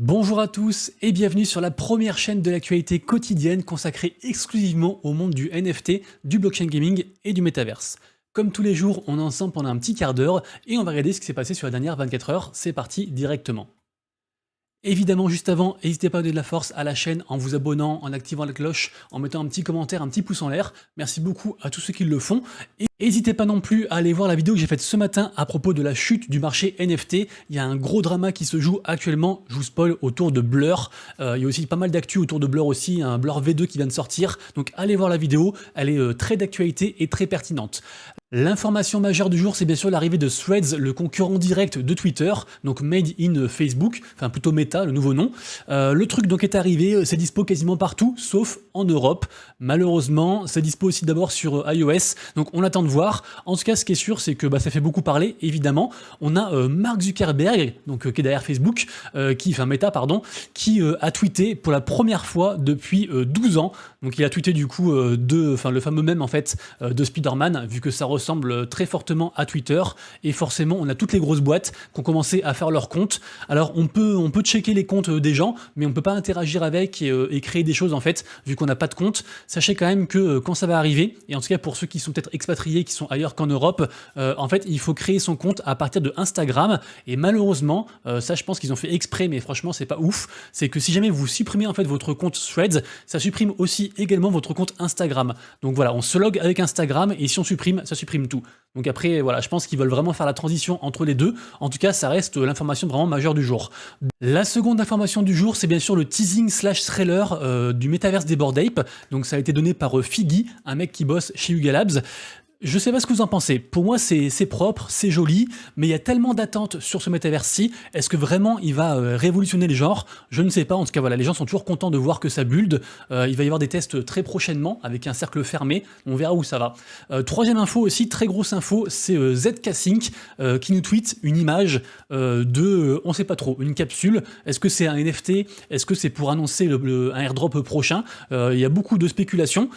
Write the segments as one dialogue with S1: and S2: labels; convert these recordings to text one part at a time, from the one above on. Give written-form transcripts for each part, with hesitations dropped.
S1: Bonjour à tous et bienvenue sur la première chaîne de l'actualité quotidienne consacrée exclusivement au monde du NFT, du blockchain gaming et du métaverse. Comme tous les jours, on est ensemble pendant un petit quart d'heure et on va regarder ce qui s'est passé sur la dernière 24 heures. C'est parti directement. Évidemment, juste avant, n'hésitez pas à donner de la force à la chaîne en vous abonnant, en activant la cloche, en mettant un petit commentaire, un petit pouce en l'air. Merci beaucoup à tous ceux qui le font. Et n'hésitez pas non plus à aller voir la vidéo que j'ai faite ce matin à propos de la chute du marché NFT. Il y a un gros drama qui se joue actuellement, je vous spoil, autour de Blur. Il y a aussi pas mal d'actu autour de Blur aussi, un Blur V2 qui vient de sortir. Donc allez voir la vidéo, elle est très d'actualité et très pertinente. L'information majeure du jour, c'est bien sûr l'arrivée de Threads, le concurrent direct de Twitter, donc made in Facebook, enfin plutôt Meta, le nouveau nom. Le truc donc est arrivé, c'est dispo quasiment partout, sauf en Europe. Malheureusement, c'est dispo aussi d'abord sur iOS, donc on attend de voir. En tout cas, ce qui est sûr, c'est que ça fait beaucoup parler, évidemment. On a Mark Zuckerberg, donc qui est derrière Facebook, enfin Meta, pardon, qui a tweeté pour la première fois depuis 12 ans. Donc il a tweeté du coup le fameux mème en fait de Spider-Man, vu que ça ressemble très fortement à Twitter, et forcément on a toutes les grosses boîtes qui ont commencé à faire leurs comptes. Alors on peut checker les comptes des gens, mais on peut pas interagir avec et créer des choses en fait, vu qu'on n'a pas de compte. Sachez quand même que quand ça va arriver, et en tout cas pour ceux qui sont peut-être expatriés, qui sont ailleurs qu'en Europe, en fait il faut créer son compte à partir de Instagram, et malheureusement, ça je pense qu'ils ont fait exprès, mais franchement c'est pas ouf, c'est que si jamais vous supprimez en fait votre compte Threads, ça supprime aussi également votre compte Instagram. Donc voilà, on se log avec Instagram, et si on supprime, ça supprime tout. Donc après, voilà, je pense qu'ils veulent vraiment faire la transition entre les deux. En tout cas, ça reste l'information vraiment majeure du jour. La seconde information du jour, c'est bien sûr le teasing / trailer du métaverse des Bored Ape. Donc ça a été donné par Figgy, un mec qui bosse chez Yuga Labs. Je sais pas ce que vous en pensez. Pour moi, c'est propre, c'est joli, mais il y a tellement d'attentes sur ce métaverse-ci. Est-ce que vraiment il va révolutionner les genres? Je ne sais pas. En tout cas, voilà, les gens sont toujours contents de voir que ça build. Il va y avoir des tests très prochainement avec un cercle fermé. On verra où ça va. Troisième info aussi, très grosse info, c'est ZK Sync qui nous tweet une image on sait pas trop, une capsule. Est-ce que c'est un NFT? Est-ce que c'est pour annoncer un airdrop prochain? Il y a beaucoup de spéculations.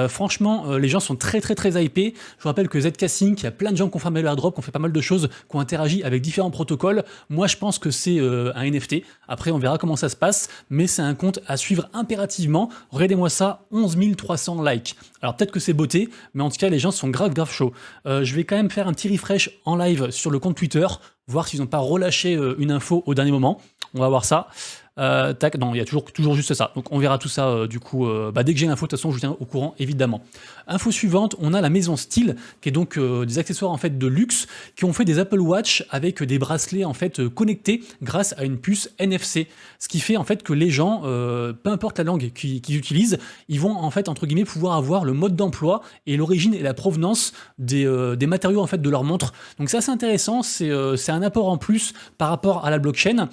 S1: Franchement, les gens sont très hypés. Je vous rappelle que ZK Sync, il y a plein de gens qui ont fermé le airdrop, qui ont fait pas mal de choses, qui ont interagi avec différents protocoles. Moi, je pense que c'est un NFT. Après, on verra comment ça se passe, mais c'est un compte à suivre impérativement. Regardez-moi ça, 11 300 likes. Alors peut-être que c'est beauté, mais en tout cas, les gens sont grave chauds. Je vais quand même faire un petit refresh en live sur le compte Twitter, voir s'ils n'ont pas relâché une info au dernier moment. On va voir ça. Tac, non, il y a toujours juste ça. Donc on verra tout ça du coup. Dès que j'ai l'info, de toute façon, je vous tiens au courant, évidemment. Info suivante, on a la maison Steel, qui est donc des accessoires en fait de luxe, qui ont fait des Apple Watch avec des bracelets en fait connectés grâce à une puce NFC. Ce qui fait en fait que les gens, peu importe la langue qu'ils utilisent, ils vont en fait entre guillemets pouvoir avoir le mode d'emploi et l'origine et la provenance des matériaux en fait de leur montre. Donc c'est assez intéressant. C'est un apport en plus par rapport à la blockchain.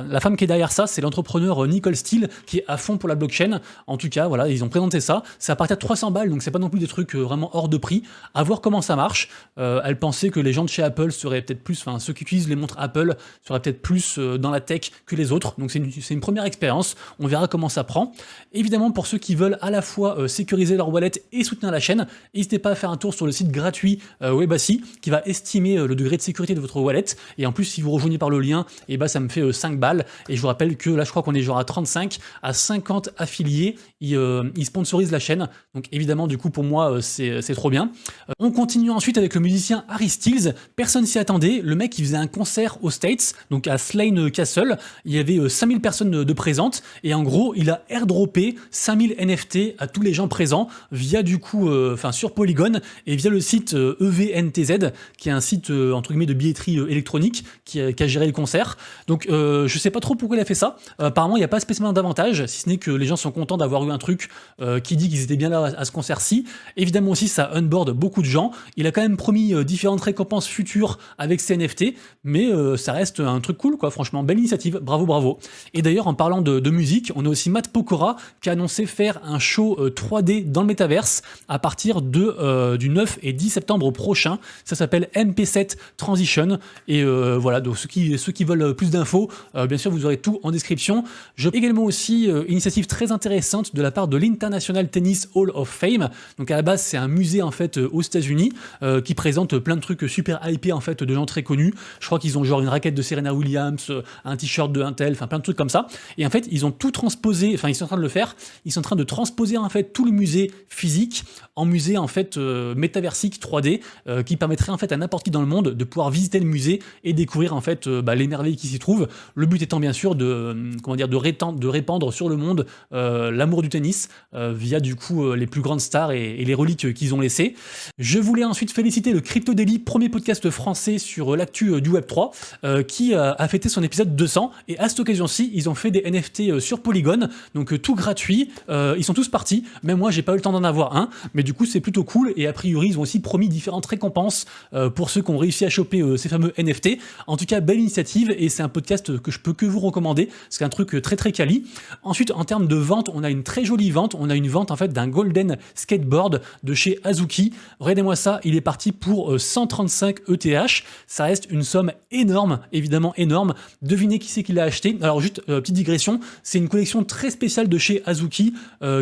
S1: La femme qui est derrière ça, c'est l'entrepreneur Nicole Steele qui est à fond pour la blockchain. En tout cas, voilà, ils ont présenté ça. C'est à partir de 300 balles, donc c'est pas non plus des trucs vraiment hors de prix. À voir comment ça marche. Elle pensait que les gens de chez Apple seraient peut-être plus, enfin ceux qui utilisent les montres Apple seraient peut-être plus dans la tech que les autres. Donc c'est une première expérience. On verra comment ça prend. Évidemment, pour ceux qui veulent à la fois sécuriser leur wallet et soutenir la chaîne, n'hésitez pas à faire un tour sur le site gratuit Webassi qui va estimer le degré de sécurité de votre wallet. Et en plus, si vous rejoignez par le lien, ça me fait 5 balles. Et je vous rappelle que là, je crois qu'on est genre à 35, à 50 affiliés. Ils sponsorisent la chaîne. Donc évidemment, du coup, pour moi, c'est trop bien. On continue ensuite avec le musicien Harry Styles. Personne s'y attendait. Le mec, il faisait un concert aux States, donc à Slane Castle. Il y avait 5000 personnes de présentes. Et en gros, il a airdroppé 5000 NFT à tous les gens présents via du coup, sur Polygon et via le site EVNTZ, qui est un site entre guillemets de billetterie électronique qui a géré le concert. Donc je sais pas trop pourquoi il a fait ça. Apparemment, il n'y a pas spécialement d'avantage, si ce n'est que les gens sont contents d'avoir eu un truc qui dit qu'ils étaient bien là à ce concert-ci. Évidemment aussi, ça onboard beaucoup de gens. Il a quand même promis différentes récompenses futures avec ses NFT, mais ça reste un truc cool, quoi. Franchement, belle initiative. Bravo. Et d'ailleurs, en parlant de musique, on a aussi Matt Pokora qui a annoncé faire un show 3D dans le métaverse à partir du 9 et 10 septembre prochain. Ça s'appelle MP7 Transition. Et voilà, donc ceux qui veulent plus d'infos, bien sûr, vous aurez tout en description. Également aussi une initiative très intéressante de la part de l'International Tennis Hall of Fame. Donc à la base, c'est un musée en fait aux États-Unis qui présente plein de trucs super hypés en fait de gens très connus. Je crois qu'ils ont genre une raquette de Serena Williams, un t-shirt de Intel, enfin plein de trucs comme ça. Et en fait, ils ont tout transposé, enfin ils sont en train de le faire. Ils sont en train de transposer en fait tout le musée physique en musée en fait métaversique 3D qui permettrait en fait à n'importe qui dans le monde de pouvoir visiter le musée et découvrir en fait les merveilles qui s'y trouvent. Le but étant bien sûr de répandre sur le monde l'amour du tennis via du coup les plus grandes stars et les reliques qu'ils ont laissées. Je voulais ensuite féliciter le Crypto Daily, premier podcast français sur l'actu du Web3 qui a fêté son épisode 200 et à cette occasion-ci ils ont fait des NFT sur Polygon, donc tout gratuit, ils sont tous partis, même moi j'ai pas eu le temps d'en avoir un, mais du coup c'est plutôt cool et a priori ils ont aussi promis différentes récompenses pour ceux qui ont réussi à choper ces fameux NFT. En tout cas belle initiative et c'est un podcast que je peux que vous recommander, c'est un truc très très quali. Ensuite en termes de vente, on a une très jolie vente, on a une vente en fait d'un golden skateboard de chez Azuki. Regardez-moi ça, il est parti pour 135 ETH, ça reste une somme énorme, évidemment énorme. Devinez qui c'est qui l'a acheté. Alors juste petite digression, c'est une collection très spéciale de chez Azuki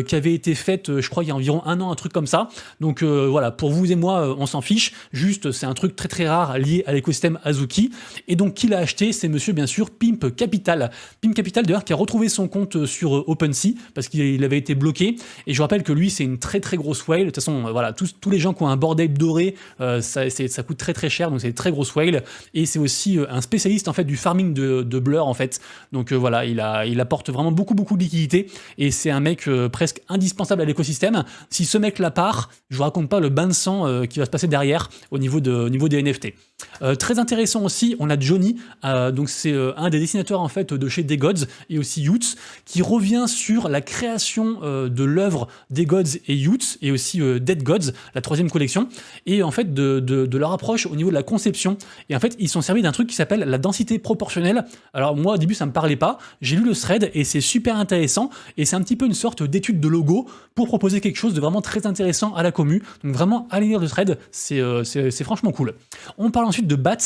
S1: qui avait été faite je crois il y a environ un an, un truc comme ça. Donc voilà, pour vous et moi on s'en fiche, juste c'est un truc très très rare lié à l'écosystème Azuki. Et donc qui l'a acheté, c'est monsieur bien sûr Pimp Capital. Pimp Capital d'ailleurs qui a retrouvé son compte sur OpenSea parce qu'il avait été bloqué. Et je rappelle que lui c'est une très très grosse whale. De toute façon voilà, tous les gens qui ont un bored ape doré, ça coûte très très cher, donc c'est une très grosse whale. Et c'est aussi un spécialiste en fait du farming de Blur en fait. Donc voilà, il apporte vraiment beaucoup de liquidités et c'est un mec presque indispensable à l'écosystème. Si ce mec là part, je vous raconte pas le bain de sang qui va se passer derrière au niveau des NFT. Très intéressant aussi, on a Johnny, donc c'est un des dessinateurs en fait de chez Des Gods et aussi Youths, qui revient sur la création de l'œuvre Des Gods et Youths et aussi Dead Gods, la troisième collection, et en fait de leur approche au niveau de la conception. Et en fait ils sont servis d'un truc qui s'appelle la densité proportionnelle. Alors moi au début ça me parlait pas, j'ai lu le thread et c'est super intéressant et c'est un petit peu une sorte d'étude de logo pour proposer quelque chose de vraiment très intéressant à la commu. Donc vraiment allez lire le thread, c'est franchement cool. On parle ensuite de Bats.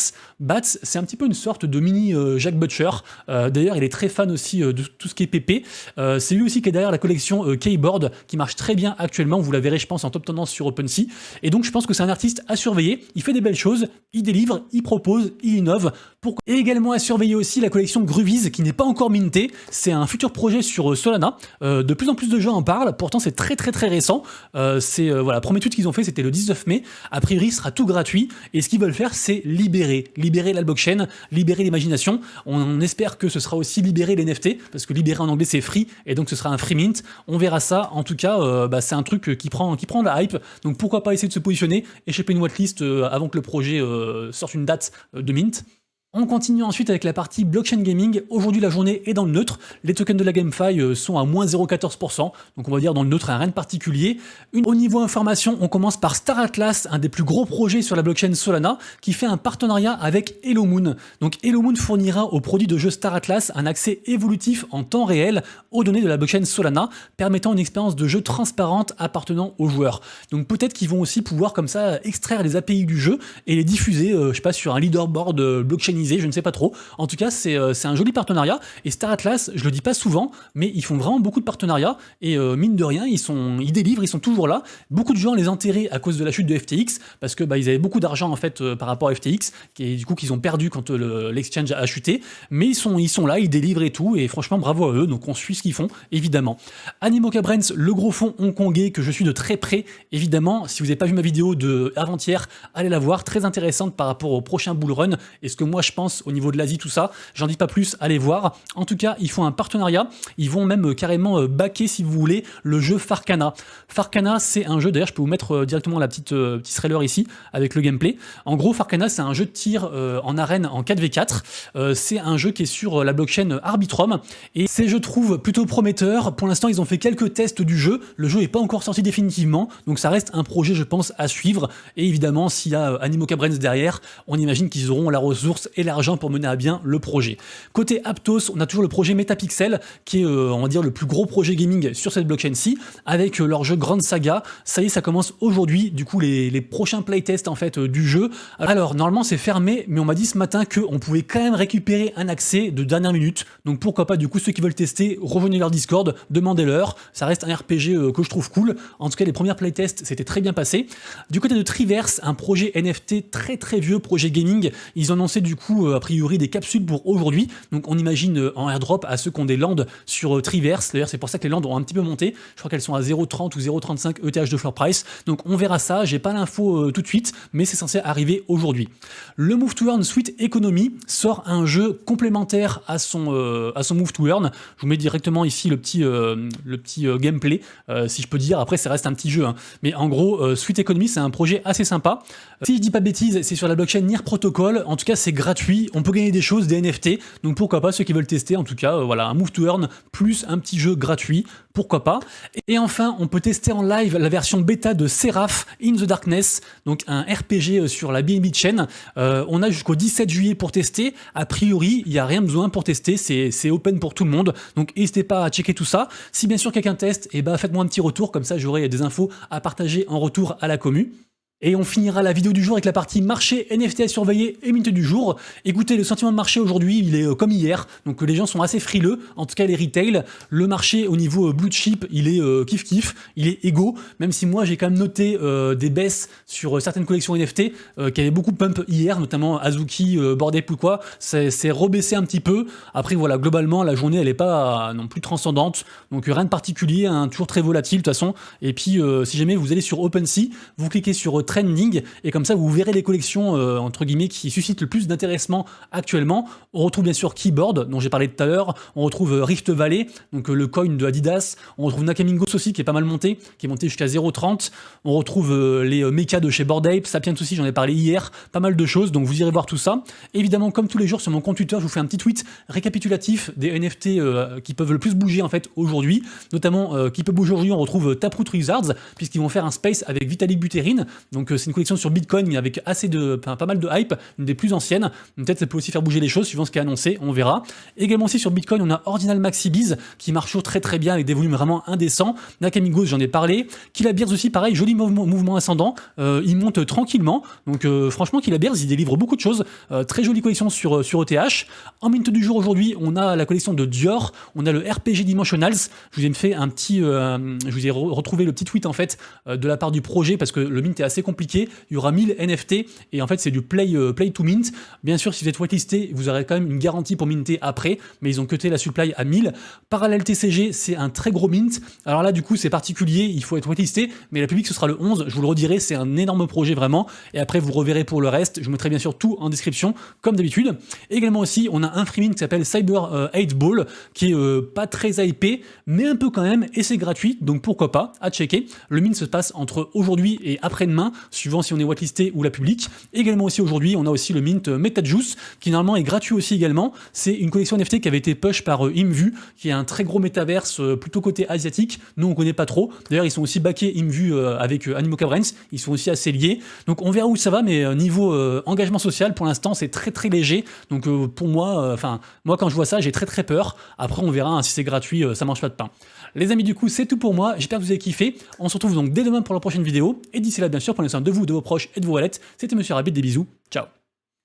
S1: Bats, c'est un petit peu une sorte de mini Jack Butcher. D'ailleurs, il est très fan aussi de tout ce qui est PP. C'est lui aussi qui est derrière la collection Keyboard, qui marche très bien actuellement. Vous la verrez, je pense, en top tendance sur OpenSea. Et donc, je pense que c'est un artiste à surveiller. Il fait des belles choses, il délivre, il propose, il innove. Et également à surveiller aussi la collection Groovies, qui n'est pas encore mintée. C'est un futur projet sur Solana. De plus en plus de gens en parlent. Pourtant, c'est très très très récent. Voilà, premier tweet qu'ils ont fait, c'était le 19 mai. A priori, il sera tout gratuit. Et ce qu'ils veulent faire, c'est libérer la blockchain, libérer l'imagination. On espère que ce sera aussi libérer les NFT, parce que libérer en anglais c'est free, et donc ce sera un free mint. On verra ça. En tout cas, c'est un truc qui prend de la hype. Donc pourquoi pas essayer de se positionner et choper une whitelist avant que le projet sorte une date de mint. On continue ensuite avec la partie blockchain gaming. Aujourd'hui, la journée est dans le neutre. Les tokens de la GameFi sont à moins 0,14%. Donc, on va dire dans le neutre, rien de particulier. Au niveau information, on commence par Star Atlas, un des plus gros projets sur la blockchain Solana, qui fait un partenariat avec Hello Moon. Donc, Hello Moon fournira aux produits de jeu Star Atlas un accès évolutif en temps réel aux données de la blockchain Solana, permettant une expérience de jeu transparente appartenant aux joueurs. Donc, peut-être qu'ils vont aussi pouvoir, comme ça, extraire les API du jeu et les diffuser, je sais pas, sur un leaderboard blockchain. Je ne sais pas trop. En tout cas, c'est un joli partenariat. Et Star Atlas, je le dis pas souvent, mais ils font vraiment beaucoup de partenariats. Et mine de rien, ils délivrent, ils sont toujours là. Beaucoup de gens les enterraient à cause de la chute de FTX, parce que ils avaient beaucoup d'argent en fait par rapport à FTX, et du coup qu'ils ont perdu quand l'exchange a chuté. Mais ils sont là, ils délivrent et tout. Et franchement, bravo à eux. Donc on suit ce qu'ils font, évidemment. Animoca Brands, le gros fonds hongkongais que je suis de très près, évidemment. Si vous n'avez pas vu ma vidéo de avant-hier, allez la voir. Très intéressante par rapport au prochain bull run. Et ce que moi je pense au niveau de l'Asie, tout ça, j'en dis pas plus, allez voir. En tout cas, ils font un partenariat, ils vont même carrément backer, si vous voulez, le jeu Farcana. Farcana, c'est un jeu, d'ailleurs je peux vous mettre directement la petite trailer ici, avec le gameplay. En gros, Farcana, c'est un jeu de tir en arène en 4v4, c'est un jeu qui est sur la blockchain Arbitrum, et c'est, je trouve, plutôt prometteur. Pour l'instant, ils ont fait quelques tests du jeu, le jeu n'est pas encore sorti définitivement, donc ça reste un projet, je pense, à suivre, et évidemment, s'il y a Animoca Brands derrière, on imagine qu'ils auront la ressource et l'argent pour mener à bien le projet. Côté Aptos, on a toujours le projet Metapixel, qui est, on va dire, le plus gros projet gaming sur cette blockchain-ci, avec leur jeu Grand Saga. Ça y est, ça commence aujourd'hui, du coup, les prochains playtests, en fait, du jeu. Alors, normalement, c'est fermé, mais on m'a dit ce matin qu'on pouvait quand même récupérer un accès de dernière minute. Donc, pourquoi pas, du coup, ceux qui veulent tester, rejoignez leur Discord, demandez-leur. Ça reste un RPG que je trouve cool. En tout cas, les premières playtests, c'était très bien passé. Du côté de Triverse, un projet NFT très vieux, projet gaming, ils ont annoncé, du coup, a priori, des capsules pour aujourd'hui. Donc, on imagine en airdrop à ceux qui ont des lands sur Triverse. D'ailleurs, c'est pour ça que les lands ont un petit peu monté. Je crois qu'elles sont à 0,30 ou 0,35 ETH de floor price. Donc, on verra ça. J'ai pas l'info tout de suite, mais c'est censé arriver aujourd'hui. Le Move to Earn Suite Economy sort un jeu complémentaire à son Move to Earn. Je vous mets directement ici le petit gameplay, si je peux dire. Après, ça reste un petit jeu, hein. Mais en gros, Suite Economy, c'est un projet assez sympa. Si je dis pas bêtises, c'est sur la blockchain Near Protocol. En tout cas, c'est gratuit. On peut gagner des choses, des NFT. Donc pourquoi pas, ceux qui veulent tester. En tout cas, voilà, un Move to Earn plus un petit jeu gratuit. Pourquoi pas. Et enfin, on peut tester en live la version bêta de Seraph in the Darkness, donc un RPG sur la BNB Chain. On a jusqu'au 17 juillet pour tester. A priori, il n'y a rien besoin pour tester. C'est open pour tout le monde. Donc n'hésitez pas à checker tout ça. Si bien sûr quelqu'un teste, et faites-moi un petit retour. Comme ça, j'aurai des infos à partager en retour à la commu. Et on finira la vidéo du jour avec la partie marché NFT à surveiller et mint du jour. Écoutez, le sentiment de marché aujourd'hui, il est comme hier, donc les gens sont assez frileux, en tout cas les retail. Le marché au niveau blue chip, il est kiff-kiff, il est égaux, même si moi j'ai quand même noté des baisses sur certaines collections NFT qui avaient beaucoup pump hier, notamment Azuki, Bored Ape ou quoi, c'est rebaissé un petit peu. Après voilà, globalement la journée elle est pas non plus transcendante, donc rien de particulier, hein, toujours très volatile de toute façon. Et puis si jamais vous allez sur OpenSea, vous cliquez sur trending et comme ça vous verrez les collections entre guillemets qui suscitent le plus d'intéressement actuellement. On retrouve bien sûr Keyboard dont j'ai parlé tout à l'heure, on retrouve Rift Valley, donc le coin de Adidas, on retrouve Nakamingos aussi qui est pas mal monté, qui est monté jusqu'à 0,30, on retrouve les mechas de chez Bored Ape, Sapiens aussi, j'en ai parlé hier, pas mal de choses, donc vous irez voir tout ça. Évidemment, comme tous les jours sur mon compte Twitter, je vous fais un petit tweet récapitulatif des NFT qui peuvent le plus bouger en fait aujourd'hui, notamment qui peut bouger aujourd'hui, on retrouve Taproot Wizards puisqu'ils vont faire un space avec Vitalik Buterin. Donc c'est une collection sur Bitcoin mais avec pas mal de hype, une des plus anciennes. Peut-être ça peut aussi faire bouger les choses suivant ce qui est annoncé, on verra. Également aussi sur Bitcoin, on a Ordinal Maxibiz qui marche toujours très bien avec des volumes vraiment indécents. Nakamigos, j'en ai parlé. Killabears aussi, pareil, joli mouvement ascendant. Il monte tranquillement. Donc franchement, Killabears, il délivre beaucoup de choses. Très jolie collection sur ETH. En mint du jour aujourd'hui, on a la collection de Dior. On a le RPG Dimensionals. Je vous ai fait un petit, je vous ai retrouvé le petit tweet en fait de la part du projet parce que le mint est assez compliqué, il y aura 1000 NFT et en fait c'est du play to mint. Bien sûr si vous êtes whitelisté, vous aurez quand même une garantie pour minter après, mais ils ont cuté la supply à 1000. Parallèle TCG, c'est un très gros mint. Alors là du coup c'est particulier, il faut être whitelisté, mais la public ce sera le 11, je vous le redirai, c'est un énorme projet vraiment, et après vous reverrez pour le reste, je vous mettrai bien sûr tout en description comme d'habitude. Également aussi on a un free mint qui s'appelle Cyber 8 Ball, qui est pas très hypé, mais un peu quand même, et c'est gratuit, donc pourquoi pas, à checker. Le mint se passe entre aujourd'hui et après-demain, suivant si on est whitelisté ou la public. Également aussi aujourd'hui, on a aussi le mint MetaJuice, qui normalement est gratuit aussi également. C'est une collection NFT qui avait été push par Imvu, qui est un très gros métaverse plutôt côté asiatique. Nous, on connaît pas trop. D'ailleurs, ils sont aussi backés Imvu avec Animoca Brands. Ils sont aussi assez liés. Donc, on verra où ça va, mais niveau engagement social, pour l'instant, c'est très léger. Donc, pour moi, moi, quand je vois ça, j'ai très peur. Après, on verra, hein, si c'est gratuit, ça mange pas de pain. Les amis, du coup, c'est tout pour moi. J'espère que vous avez kiffé. On se retrouve donc dès demain pour la prochaine vidéo. Et d'ici là, bien sûr, prenez soin de vous, de vos proches et de vos wallets. C'était Monsieur Rabbit, des bisous. Ciao.